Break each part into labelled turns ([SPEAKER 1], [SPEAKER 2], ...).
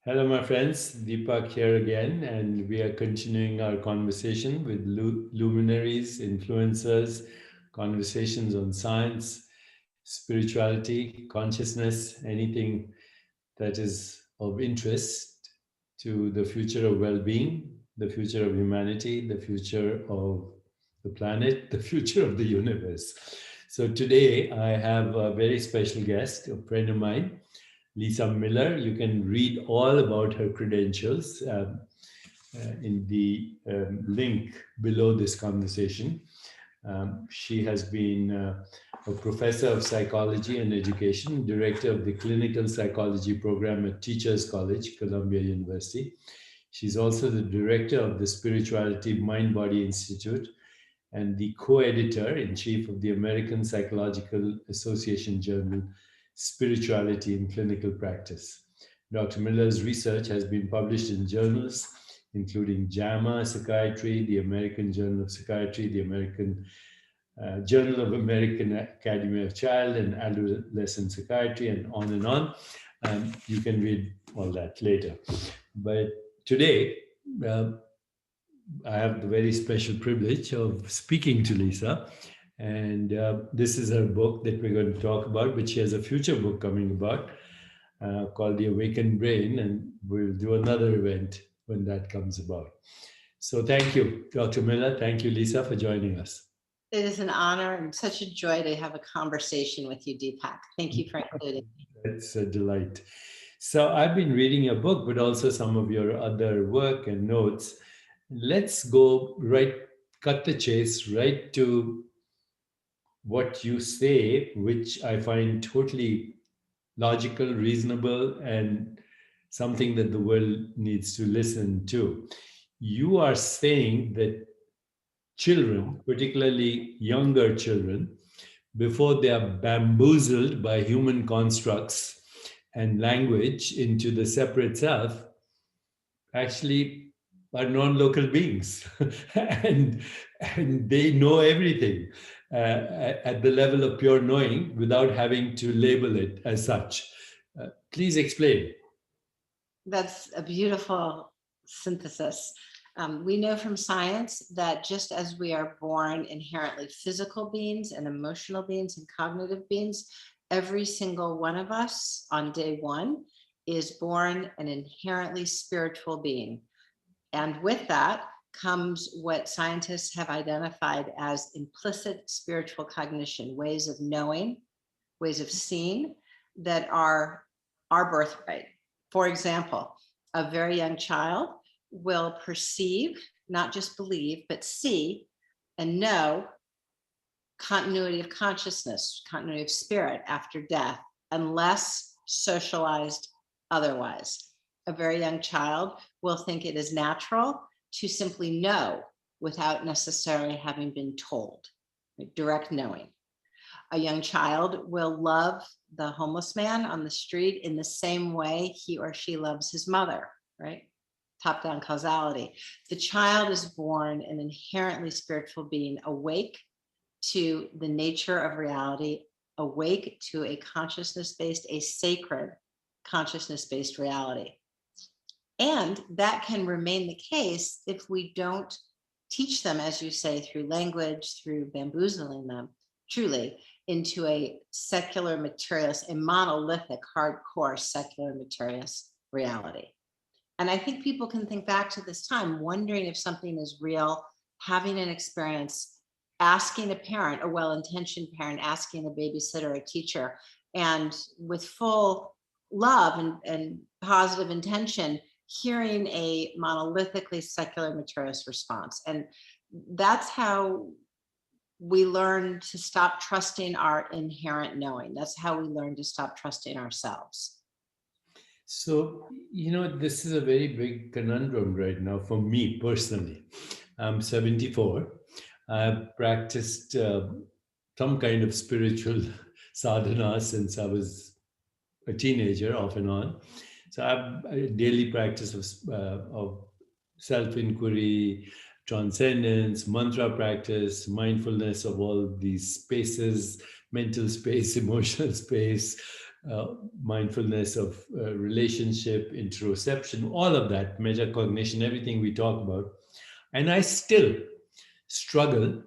[SPEAKER 1] Hello, my friends. Deepak here again, and we are continuing our conversation with luminaries, influencers, conversations on science, spirituality, consciousness, anything that is of interest to the future of well being, the future of humanity, the future of the planet, the future of the universe. So, today I have a very special guest, a friend of mine, Lisa Miller. You can read all about her credentials in the link below this conversation. She has been a professor of psychology and education, director of the clinical psychology program at Teachers College, Columbia University. She's also the director of the Spirituality Mind Body Institute and the co-editor in chief of the American Psychological Association journal, Spirituality in Clinical Practice. Dr. Miller's research has been published in journals including JAMA-Psychiatry, the American Journal of Psychiatry, the American Journal of American Academy of Child and Adolescent Psychiatry, and on and on. You can read all that later. But today, uh, I have the very special privilege of speaking to Lisa. And this is her book that we're going to talk about, but she has a future book coming about called The Awakened Brain, and we'll do another event when that comes about. So thank you, Dr. Miller. Thank you, Lisa, for joining us.
[SPEAKER 2] It is an honor and such a joy to have a conversation with you, Deepak. Thank you for including me.
[SPEAKER 1] It's a delight. So I've been reading your book, but also some of your other work and notes. Let's go right, cut the chase right to what you say, which I find totally logical, reasonable, and something that the world needs to listen to. You are saying that children, particularly younger children, before they are bamboozled by human constructs and language into the separate self, actually are non-local beings and, and they know everything at the level of pure knowing without having to label it as such. Please explain.
[SPEAKER 2] That's a beautiful synthesis. We know from science that just as we are born inherently physical beings and emotional beings and cognitive beings, every single one of us on day one is born an inherently spiritual being. And with that comes what scientists have identified as implicit spiritual cognition, ways of knowing, ways of seeing that are our birthright. For example, a very young child will perceive, not just believe, but see and know continuity of consciousness, continuity of spirit after death, unless socialized otherwise. A very young child will think it is natural to simply know without necessarily having been told, like direct knowing. A young child will love the homeless man on the street in the same way he or she loves his mother, right? Top-down causality. The child is born an inherently spiritual being, awake to the nature of reality, awake to a consciousness-based, a sacred consciousness-based reality. And that can remain the case if we don't teach them, as you say, through language, through bamboozling them, truly, into a secular materialist, a monolithic, hardcore secular materialist reality. And I think people can think back to this time, wondering if something is real, having an experience, asking a parent, a well-intentioned parent, asking a babysitter, a teacher, and with full love and positive intention, hearing a monolithically secular materialist response. And that's how we learn to stop trusting our inherent knowing. That's how we learn to stop trusting ourselves.
[SPEAKER 1] So, this is a very big conundrum right now for me personally. I'm 74. I've practiced some kind of spiritual sadhana since I was a teenager, off and on. So I've a daily practice of self-inquiry, transcendence, mantra practice, mindfulness of all these spaces, mental space, emotional space, mindfulness of relationship, interoception, all of that, metacognition, everything we talk about. And I still struggle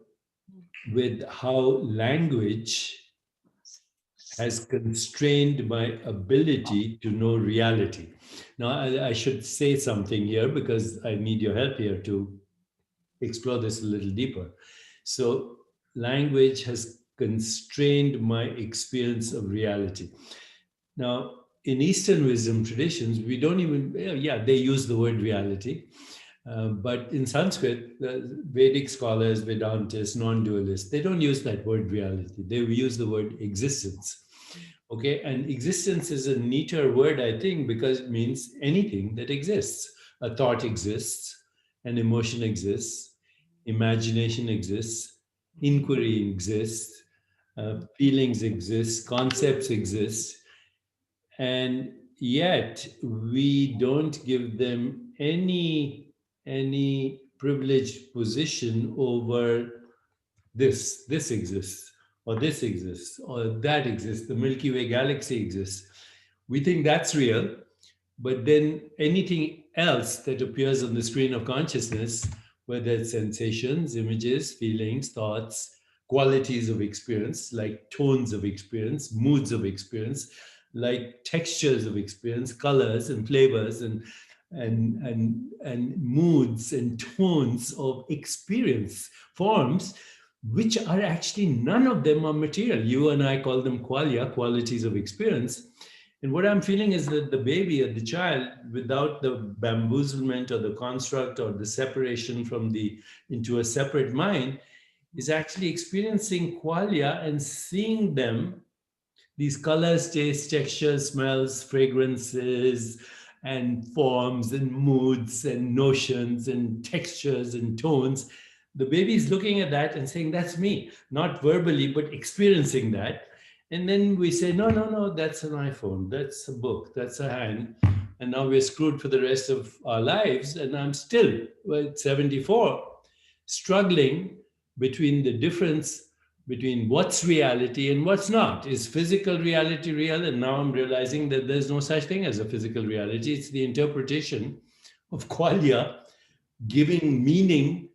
[SPEAKER 1] with how language has constrained my ability to know reality. Now, I should say something here because I need your help here to explore this a little deeper. So, language has constrained my experience of reality. Now, in Eastern wisdom traditions, we don't even, yeah, they use the word reality. But in Sanskrit, the Vedic scholars, Vedantists, non dualists, they don't use that word reality. They use the word existence. Okay, and existence is a neater word, I think, because it means anything that exists. A thought exists, an emotion exists, imagination exists, inquiry exists, feelings exist, concepts exist, and yet we don't give them any privileged position over this exists, or this exists, or that exists, the Milky Way galaxy exists. We think that's real, but then anything else that appears on the screen of consciousness, whether it's sensations, images, feelings, thoughts, qualities of experience, like tones of experience, moods of experience, like textures of experience, colors and flavors and moods and tones of experience, forms, which are actually none of them are material. You and I call them qualia, qualities of experience. And what I'm feeling is that the baby or the child, without the bamboozlement or the construct or the separation from the into a separate mind, is actually experiencing qualia and seeing them, these colors, tastes, textures, smells, fragrances, and forms and moods and notions and textures and tones. The baby is looking at that and saying, "That's me," not verbally, but experiencing that. And then we say, "No, no, no, that's an iPhone, that's a book, that's a hand." And now we're screwed for the rest of our lives. And I'm still, well, 74, struggling between the difference between what's reality and what's not. Is physical reality real? And now I'm realizing that there's no such thing as a physical reality. It's the interpretation of qualia giving meaning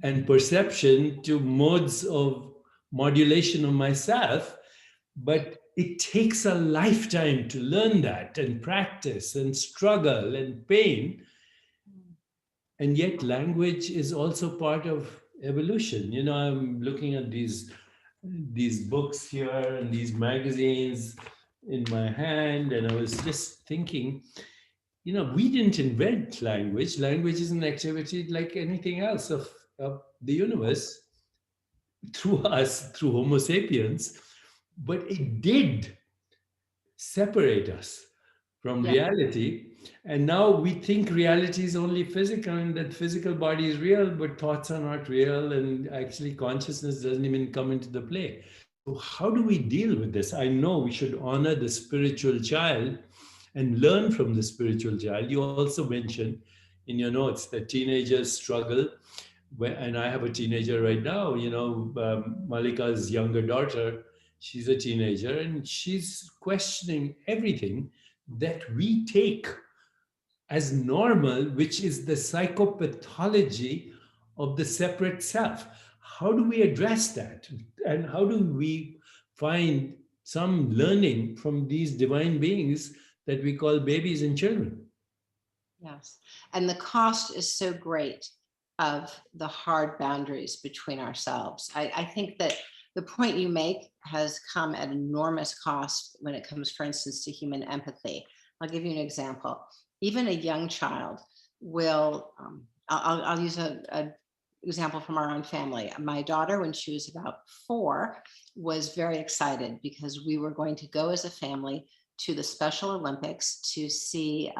[SPEAKER 1] and perception to modes of modulation of myself. But it takes a lifetime to learn that and practice and struggle and pain. And yet, language is also part of evolution. You know, I'm looking at these books here and these magazines in my hand, and I was just thinking, you know, we didn't invent language. Language is an activity like anything else of the universe through us, through Homo sapiens, but it did separate us from
[SPEAKER 2] Yeah.
[SPEAKER 1] reality. And now we think reality is only physical and that physical body is real, but thoughts are not real. And actually, consciousness doesn't even come into the play. So, how do we deal with this? I know we should honor the spiritual child and learn from the spiritual child. You also mentioned in your notes that teenagers struggle. And I have a teenager right now, you know, Malika's younger daughter, she's a teenager and she's questioning everything that we take as normal, which is the psychopathology of the separate self. How do we address that? And how do we find some learning from these divine beings that we call babies and children?
[SPEAKER 2] Yes. And the cost is so great of the hard boundaries between ourselves. I think that the point you make has come at enormous cost when it comes, for instance, to human empathy. I'll give you an example. Even a young child will, I'll use a example from our own family. My daughter, when she was about 4, was very excited because we were going to go as a family to the Special Olympics to see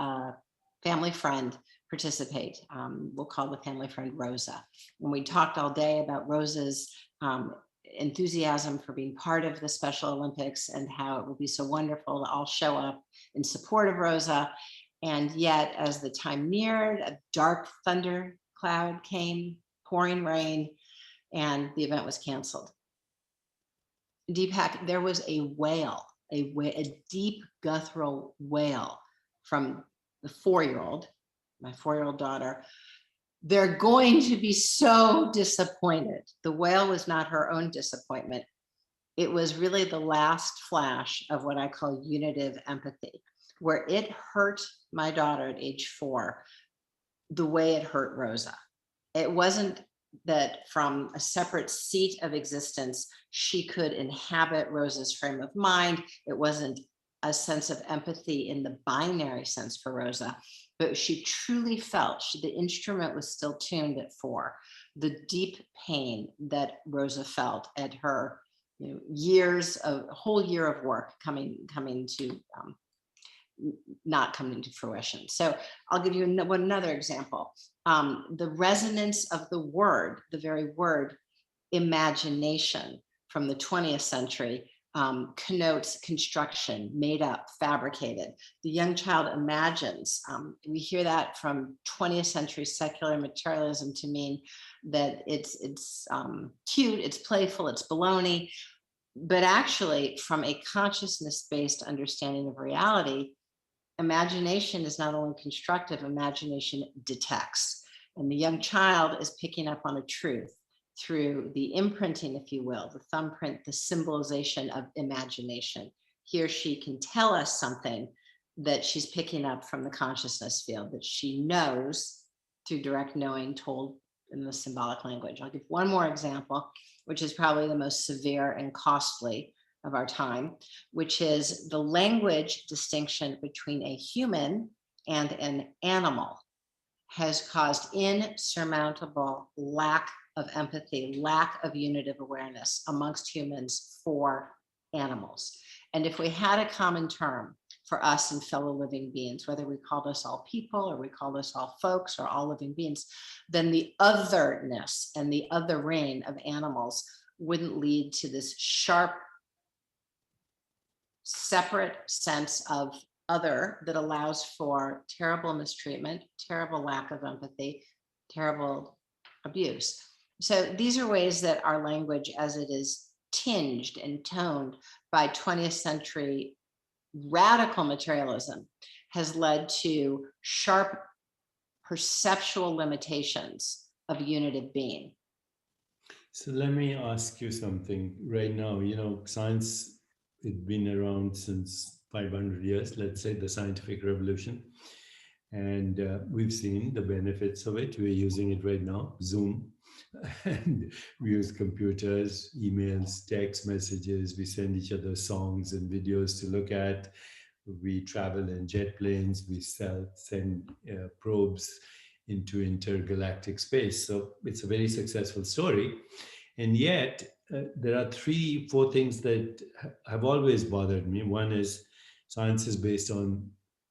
[SPEAKER 2] family friend participate. We'll call the family friend Rosa. And we talked all day about Rosa's enthusiasm for being part of the Special Olympics and how it will be so wonderful to all show up in support of Rosa. And yet, as the time neared, a dark thunder cloud came, pouring rain, and the event was canceled. Deepak, there was a wail a deep guttural wail from the 4-year-old, my 4-year-old daughter, they're going to be so disappointed. The wail was not her own disappointment. It was really the last flash of what I call unitive empathy, where it hurt my daughter at age 4 the way it hurt Rosa. It wasn't that from a separate seat of existence, she could inhabit Rosa's frame of mind. It wasn't a sense of empathy in the binary sense for Rosa, but she truly felt the instrument was still tuned at 4. The deep pain that Rosa felt at her years of a whole year of work coming to not coming to fruition. So I'll give you another example. The resonance of the word, the very word imagination from the 20th century, connotes construction, made up, fabricated. The young child imagines. We hear that from 20th century secular materialism to mean that it's cute, it's playful, it's baloney. But actually, from a consciousness-based understanding of reality, imagination is not only constructive, imagination detects. And the young child is picking up on a truth through the imprinting, if you will, the thumbprint, the symbolization of imagination. He or she can tell us something that she's picking up from the consciousness field that she knows through direct knowing told in the symbolic language. I'll give one more example, which is probably the most severe and costly of our time, which is the language distinction between a human and an animal has caused insurmountable lack of empathy, lack of unitive awareness amongst humans for animals. And if we had a common term for us and fellow living beings, whether we called us all people or we called us all folks or all living beings, then the otherness and the othering of animals wouldn't lead to this sharp, separate sense of other that allows for terrible mistreatment, terrible lack of empathy, terrible abuse. So these are ways that our language, as it is tinged and toned by 20th century radical materialism, has led to sharp perceptual limitations of unitive being.
[SPEAKER 1] So let me ask you something right now. Science, it's been around since 500 years, let's say the scientific revolution. And we've seen the benefits of it. We're using it right now, Zoom. And we use computers, emails, text messages. We send each other songs and videos to look at. We travel in jet planes. We send probes into intergalactic space. So it's a very successful story. And yet, there are 3-4 things that have always bothered me. One is science is based on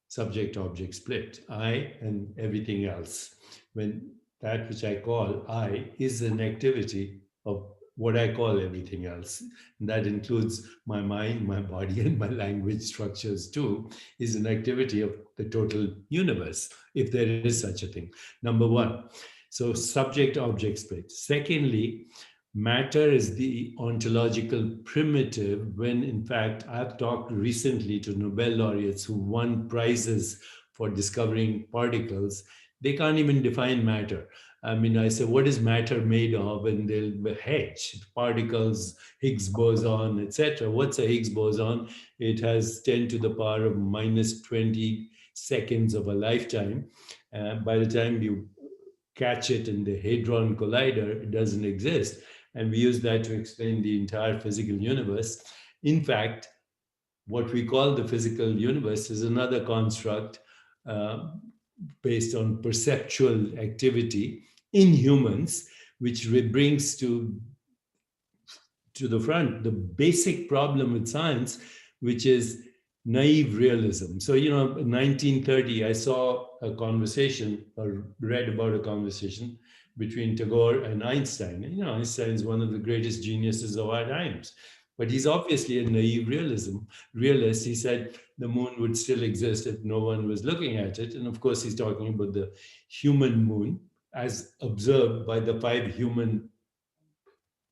[SPEAKER 1] subject-object split, I and everything else. When that which I call I is an activity of what I call everything else. And that includes my mind, my body, and my language structures too, is an activity of the total universe, if there is such a thing. Number 1. So subject-object split. Secondly, matter is the ontological primitive, when in fact I've talked recently to Nobel laureates who won prizes for discovering particles. They can't even define matter. I mean, I say, what is matter made of? And they'll hedge particles, Higgs boson, etc. What's a Higgs boson? It has 10 to the power of minus 20 seconds of a lifetime. By the time you catch it in the Hadron Collider, it doesn't exist. And we use that to explain the entire physical universe. In fact, what we call the physical universe is another construct based on perceptual activity in humans, which brings to the front the basic problem with science, which is naive realism. So, in 1930, I saw a conversation or read about a conversation between Tagore and Einstein. And, Einstein is one of the greatest geniuses of our times. But he's obviously a naive realist. He said the moon would still exist if no one was looking at it. And of course, he's talking about the human moon as observed by the 5 human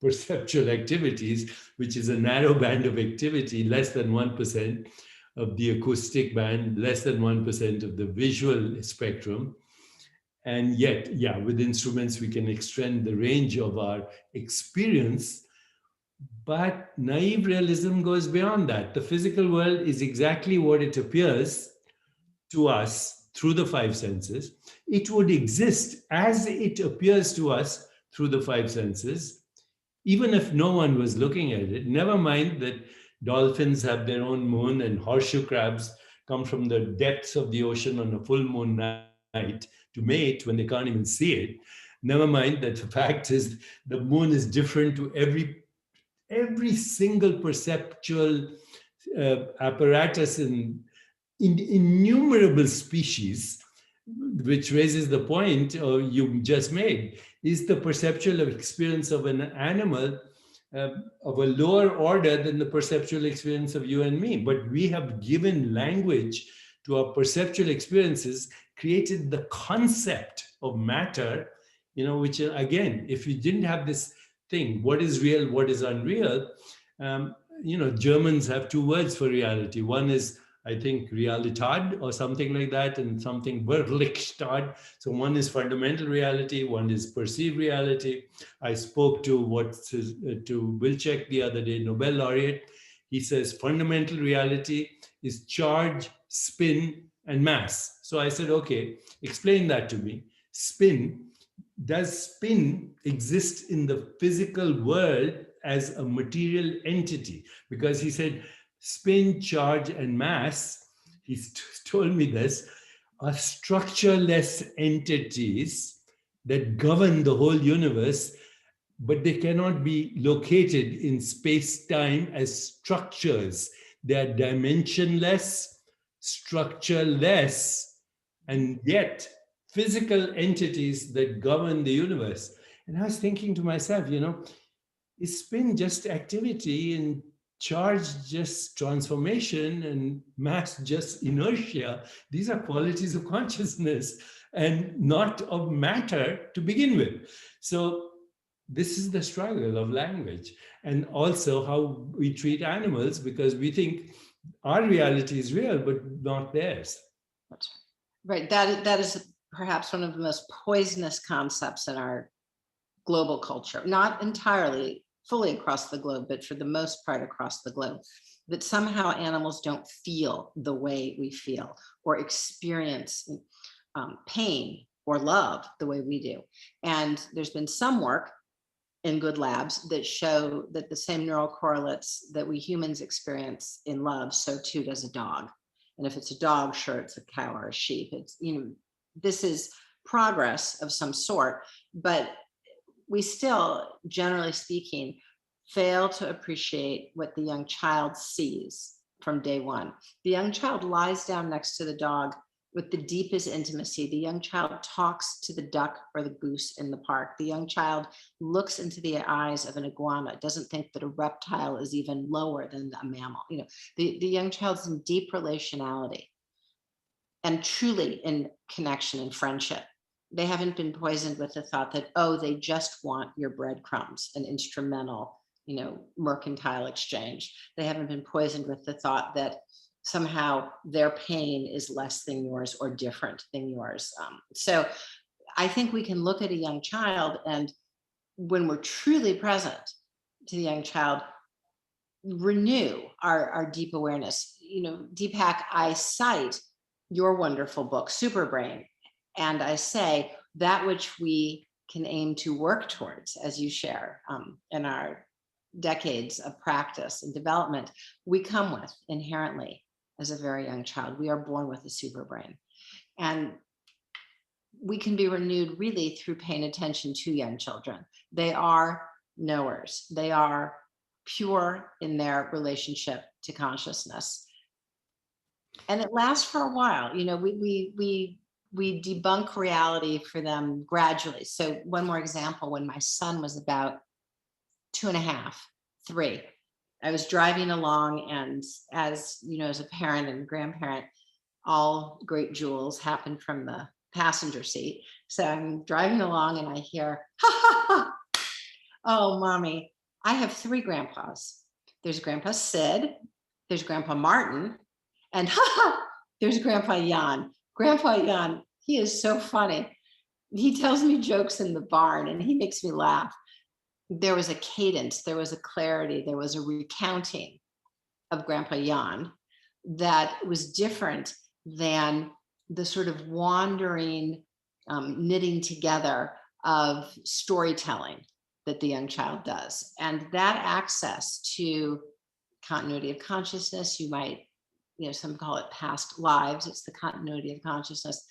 [SPEAKER 1] perceptual activities, which is a narrow band of activity, less than 1% of the acoustic band, less than 1% of the visual spectrum. And yet, yeah, with instruments, we can extend the range of our experience. But naive realism goes beyond that. The physical world is exactly what it appears to us through the five senses. It would exist as it appears to us through the five senses, even if no one was looking at it. Never mind that dolphins have their own moon and horseshoe crabs come from the depths of the ocean on a full moon night to mate when they can't even see it. Never mind that the fact is the moon is different to every single perceptual apparatus in innumerable species, which raises the point you just made. Is the perceptual experience of an animal of a lower order than the perceptual experience of you and me? But we have given language to our perceptual experiences, created the concept of matter, which again, if you didn't have this thing, what is real, what is unreal, Germans have two words for reality. One is, I think, Realität or something like that, and something Wirklichkeit. So one is fundamental reality, one is perceived reality. I spoke to Wilczek the other day, Nobel laureate. He says fundamental reality is charge, spin, and mass. So I said, okay, explain that to me. Spin. Does spin exist in the physical world as a material entity? Because he said spin, charge, and mass, told me this, are structureless entities that govern the whole universe, but they cannot be located in space-time as structures. They are dimensionless, structureless, and yet physical entities that govern the universe. And I was thinking to myself, is spin just activity, and charge just transformation, and mass just inertia? These are qualities of consciousness and not of matter to begin with. So this is the struggle of language, and also how we treat animals, because we think our reality is real, but not theirs.
[SPEAKER 2] That's right. That is perhaps one of the most poisonous concepts in our global culture, not entirely fully across the globe, but for the most part across the globe, that somehow animals don't feel the way we feel or experience pain or love the way we do. And there's been some work in good labs that show that the same neural correlates that we humans experience in love, so too does a dog. And if it's a dog, sure, it's a cow or a sheep. It's, this is progress of some sort, but we still, generally speaking, fail to appreciate what the young child sees from day one. The young child lies down next to the dog with the deepest intimacy. The young child talks to the duck or the goose in the park. The young child looks into the eyes of an iguana, doesn't think that a reptile is even lower than a mammal. The young child's in deep relationality and truly in connection and friendship. They haven't been poisoned with the thought that, oh, they just want your breadcrumbs, an instrumental, mercantile exchange. They haven't been poisoned with the thought that somehow their pain is less than yours or different than yours. So I think we can look at a young child, and when we're truly present to the young child, renew our deep awareness. Deepak, I cite your wonderful book, Superbrain, and I say that which we can aim to work towards, as you share in our decades of practice and development, we come with inherently as a very young child. We are born with a super brain. And we can be renewed really through paying attention to young children. They are knowers. They are pure in their relationship to consciousness. And it lasts for a while. We debunk reality for them gradually. So one more example, when my son was about 2.5, 3, I was driving along, and as a parent and grandparent, all great jewels happen from the passenger seat. So I'm driving along and I hear, ha ha ha, oh, mommy, I have three grandpas. There's Grandpa Sid, there's Grandpa Martin, and there's Grandpa Jan. Grandpa Jan, he is so funny. He tells me jokes in the barn and he makes me laugh. There was a cadence, there was a clarity, there was a recounting of Grandpa Jan that was different than the sort of wandering knitting together of storytelling that the young child does. And that access to continuity of consciousness, you might, some call it past lives, it's the continuity of consciousness,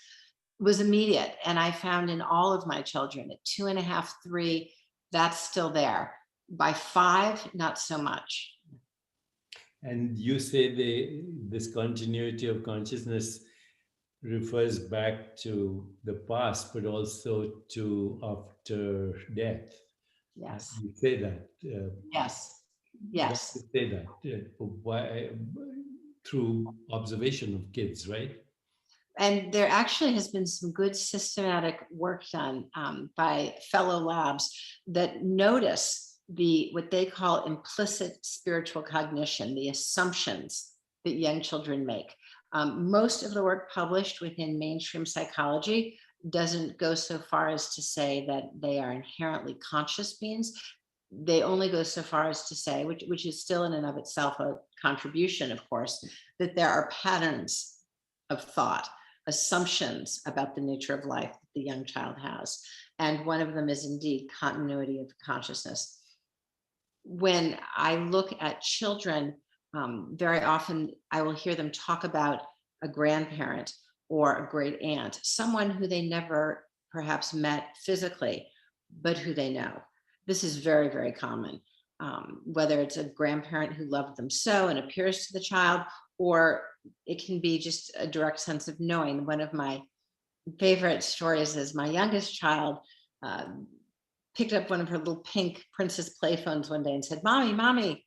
[SPEAKER 2] was immediate. And I found in all of my children at 2.5, 3, that's still there. By 5, not so much.
[SPEAKER 1] And you say this continuity of consciousness refers back to the past, but also to after death.
[SPEAKER 2] Yes.
[SPEAKER 1] You say that.
[SPEAKER 2] Yes.
[SPEAKER 1] Why
[SPEAKER 2] Yes.
[SPEAKER 1] you say that? Why? Through observation of kids, right?
[SPEAKER 2] And there actually has been some good systematic work done by fellow labs that notice what they call implicit spiritual cognition, the assumptions that young children make. Most of the work published within mainstream psychology doesn't go so far as to say that they are inherently conscious beings. They only go so far as to say, which is still in and of itself a contribution, of course, that there are patterns of thought, assumptions about the nature of life that the young child has. And one of them is indeed continuity of consciousness. When I look at children, very often I will hear them talk about a grandparent or a great aunt, someone who they never perhaps met physically, but who they know. This is very, very common. Whether it's a grandparent who loved them so and appears to the child, or it can be just a direct sense of knowing. One of my favorite stories is my youngest child picked up one of her little pink Princess Playphones one day and said, "Mommy, Mommy,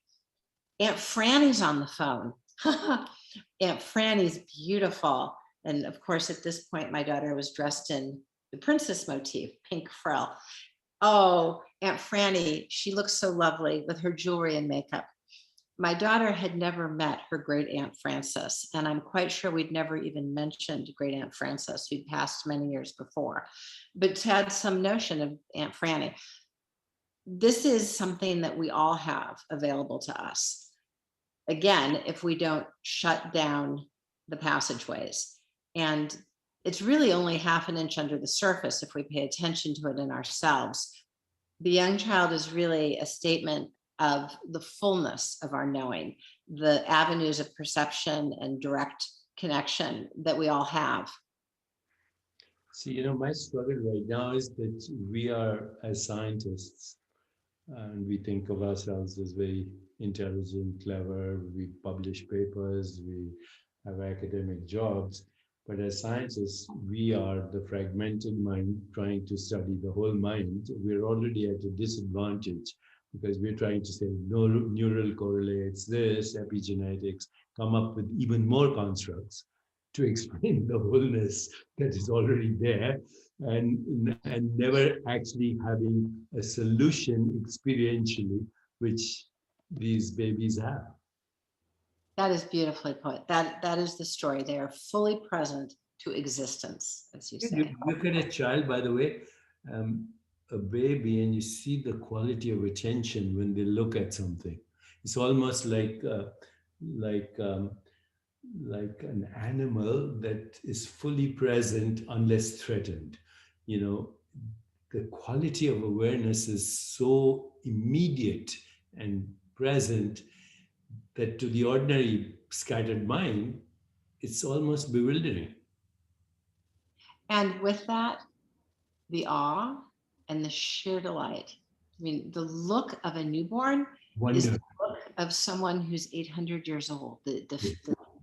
[SPEAKER 2] Aunt Franny's on the phone." Aunt Franny's beautiful. And of course, at this point, my daughter was dressed in the princess motif, pink frill. Oh, Aunt Franny, she looks so lovely with her jewelry and makeup. My daughter had never met her great Aunt Frances, and I'm quite sure we'd never even mentioned great Aunt Frances, who'd passed many years before, but had some notion of Aunt Franny. This is something that we all have available to us. Again, if we don't shut down the passageways. And it's really only half an inch under the surface if we pay attention to it in ourselves. The young child is really a statement of the fullness of our knowing, the avenues of perception and direct connection that we all have.
[SPEAKER 1] See, my struggle right now is that we are, as scientists, and we think of ourselves as very intelligent, clever, we publish papers, we have academic jobs. But as scientists, we are the fragmented mind trying to study the whole mind. We're already at a disadvantage because we're trying to say neural correlates this, epigenetics, come up with even more constructs to explain the wholeness that is already there, and never actually having a solution experientially, which these babies have.
[SPEAKER 2] That is beautifully put. That is the story. They are fully present to existence, as you say.
[SPEAKER 1] You look at a child, by the way, a baby, and you see the quality of attention when they look at something. It's almost like an animal that is fully present unless threatened. The quality of awareness is so immediate and present that to the ordinary scattered mind, it's almost bewildering.
[SPEAKER 2] And with that, the awe and the sheer delight. I mean, the look of a newborn is the look of someone who's 800 years old. The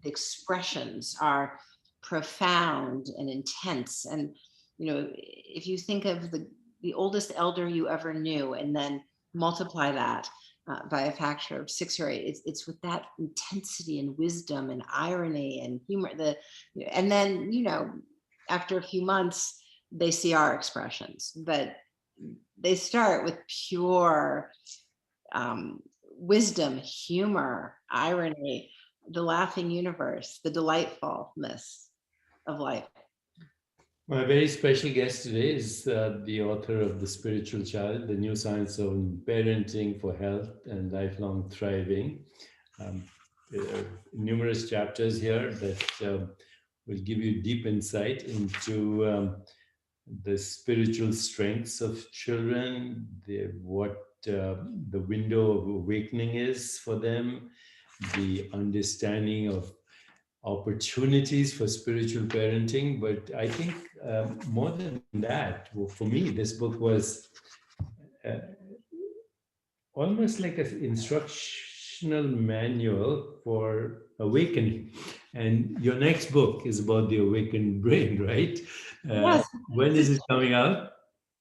[SPEAKER 2] expressions are profound and intense. And, if you think of the oldest elder you ever knew and then multiply that by a factor of 6 or 8, it's with that intensity and wisdom and irony and humor. And then, after a few months, they see our expressions, but they start with pure wisdom, humor, irony, the laughing universe, the delightfulness of life.
[SPEAKER 1] My very special guest today is the author of The Spiritual Child, the new science of parenting for health and lifelong thriving. There are numerous chapters here that will give you deep insight into the spiritual strengths of children, what the window of awakening is for them, the understanding of opportunities for spiritual parenting. But I think more than that, well, for me, this book was uh, almost like an instructional manual for awakening. And your next book is about the awakened brain, right?
[SPEAKER 2] Yes.
[SPEAKER 1] When is it coming out?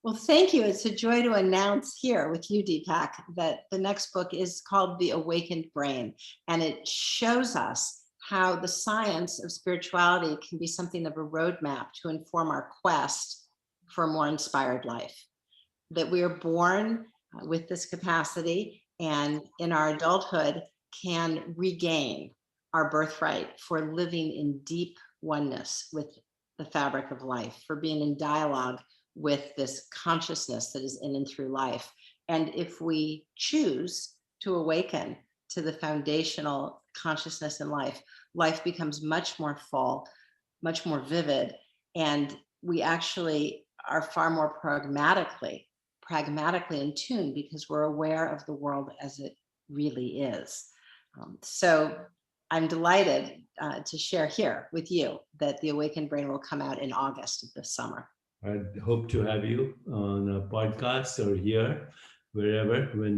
[SPEAKER 2] Well, thank you. It's a joy to announce here with you, Deepak, that the next book is called The Awakened Brain, and it shows us how the science of spirituality can be something of a roadmap to inform our quest for a more inspired life. That we are born with this capacity, and in our adulthood can regain our birthright for living in deep oneness with the fabric of life, for being in dialogue with this consciousness that is in and through life. And if we choose to awaken to the foundational consciousness in life, life becomes much more full, much more vivid, and we actually are far more pragmatically in tune because we're aware of the world as it really is. So I'm delighted to share here with you that The Awakened Brain will come out in August of this summer.
[SPEAKER 1] I hope to have you on a podcast or here, wherever, when